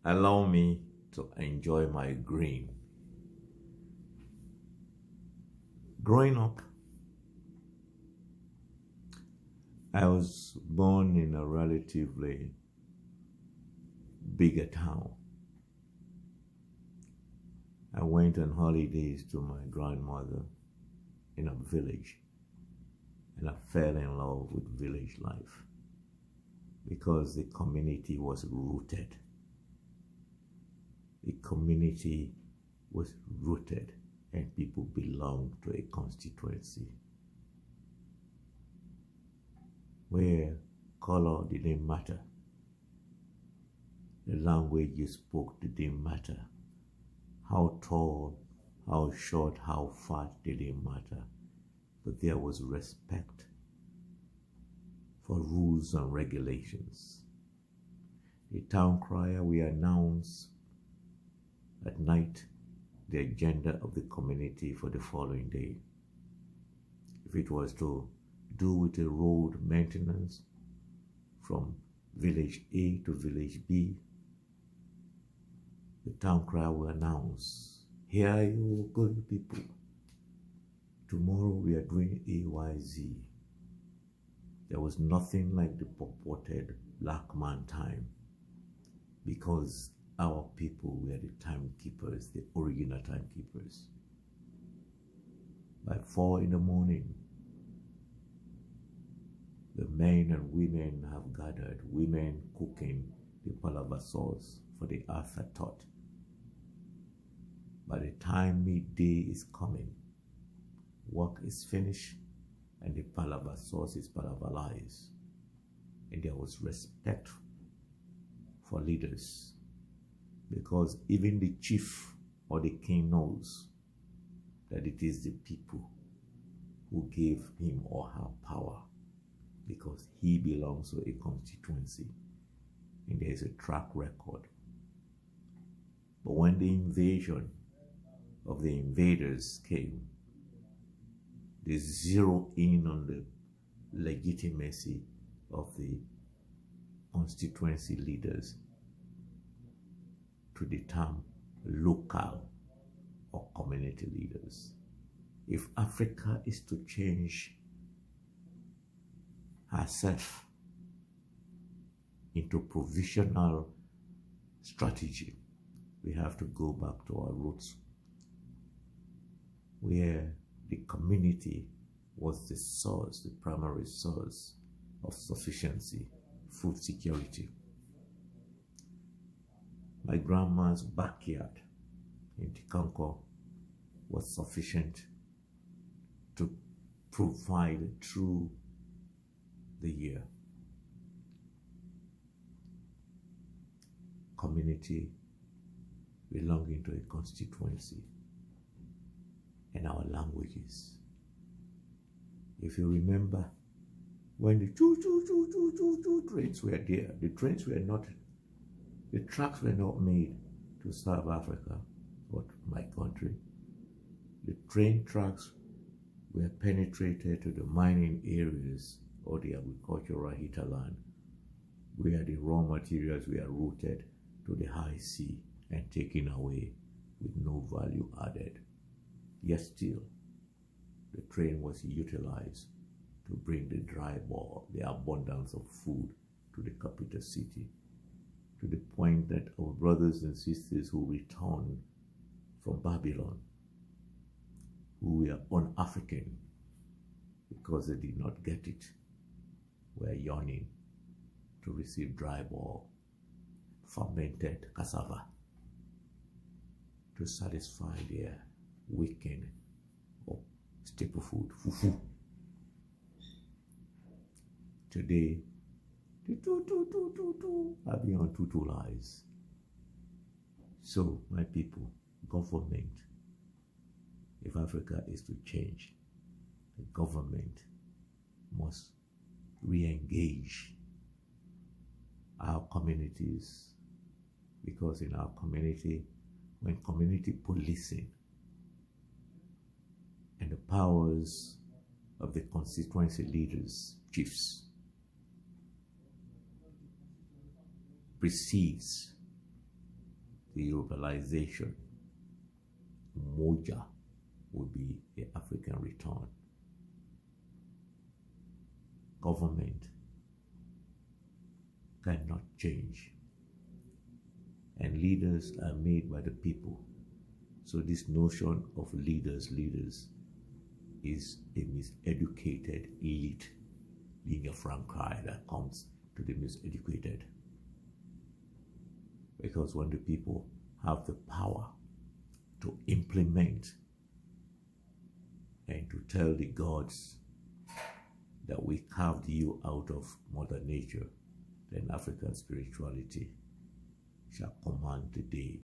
allow me to enjoy my green. Growing up, I was born in a relatively bigger town. I went on holidays to my grandmother in a village, and I fell in love with village life because the community was rooted. The community was rooted and people belonged to a constituency where color didn't matter. The language you spoke didn't matter. How tall, how short, how fat didn't matter. But there was respect for rules and regulations. The town crier will announce at night the agenda of the community for the following day. If it was to do with the road maintenance from village A to village B, the town crier will announce, "Here you good people, tomorrow we are doing AYZ." There was nothing like the purported black man time because our people were the timekeepers, the original timekeepers. By 4 in the morning, the men and women have gathered, women cooking the palava sauce for the afterthought. By the time midday is coming, work is finished and the palava sauce is palavalized. And there was respect for leaders because even the chief or the king knows that it is the people who gave him or her power because he belongs to a constituency and there is a track record. But when the invasion of the invaders came, they zeroed in on the legitimacy of the constituency leaders to the term local or community leaders. If Africa is to change herself into provisional strategy, we have to go back to our roots, where the community was the source, the primary source of sufficiency, food security. My grandma's backyard in Tikanko was sufficient to provide through the year. Community belonging to a constituency and our languages. If you remember, when the choo-choo trains were there, the tracks were not made to serve Africa, but my country. The train tracks were penetrated to the mining areas or the agricultural hinterland, where the raw materials were routed to the high sea and taken away with no value added. Yet still, the train was utilized to bring the dry bulk, the abundance of food to the capital city, to the point that our brothers and sisters who returned from Babylon, who were un-African because they did not get it, were yearning to receive dry bulk, fermented cassava, to satisfy their weekend or staple food, fufu. Today, the have been on two lies. So, my people, government, if Africa is to change, the government must re-engage our communities, because in our community, when community policing and the powers of the constituency leaders, chiefs, precedes the Europeanization. Umoja would be the African return. Government cannot change, and leaders are made by the people. So this notion of leaders is a miseducated elite, lingua franca, that comes to the miseducated. Because when the people have the power to implement and to tell the gods that we carved you out of Mother Nature, then African spirituality shall command the day.